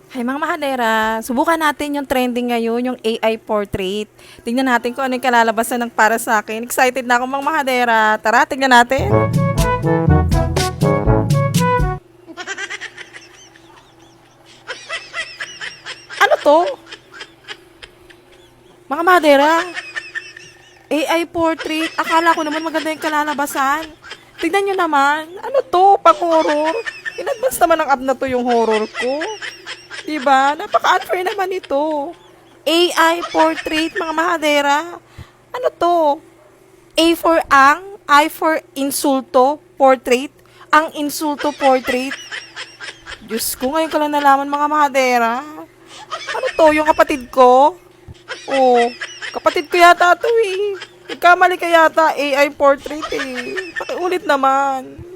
Hay mga mahadera, subukan natin yung trending ngayon, yung AI portrait. Tingnan natin kung ano yung kalalabasan ng para sa akin. Excited na ako mga mahadera. Tara, tingnan natin. Ano to? Mga mahadera, AI portrait. Akala ko naman maganda yung kalalabasan. Tignan nyo naman. Ano to? Pang-horror? In-advance naman ng app na to yung horror ko. Diba? Napaka-unfair naman ito. AI portrait, mga mahadera. Ano to? A for ang, I for insulto, portrait. Ang insulto portrait. Diyos ko, ngayon ko lang nalaman mga mahadera. Ano to, yung kapatid ko? Oh, kapatid ko yata to eh. Nagkamali ka yata AI portrait eh. Pakiulit naman.